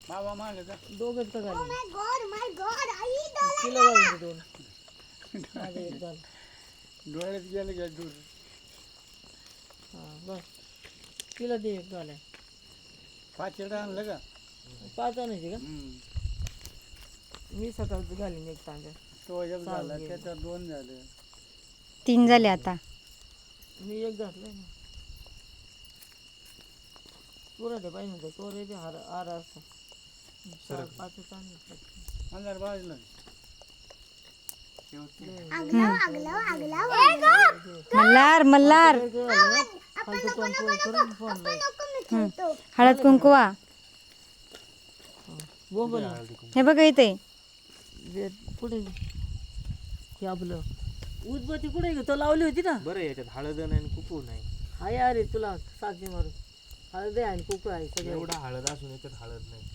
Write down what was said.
बाबा मारले का दोघच का झाले तिला जाऊ दे दोन माझं एक झालं डोळ्यात गेले का दूर हां बस तिला दे एक झाल्या 5 चेडा आणलं का 5 आणायची का हम्म. मी सकाळचं घालीन एक तांब्या तो एक झाला घे. त्याच्यात 2 झाले 3 झाले आता. मी एक घातलंय ना पुरा ते पाहिजे नव्हतं तो रे बी हार असतो 4-5 आणले अंधार बाजलं मल्हार मल्हार हळद कुंकुवा हे बघा इथे कुठे हे आपलं उदबत्ती कुठे तो लावली होती ना बरं याच्यात हळद नाही आणि कुकू नाही हाय अरे तुला साक्षी मारून हळद आहे आणि कुकू आहे सगळं एवढा हळद असून याच्यात हळद नाही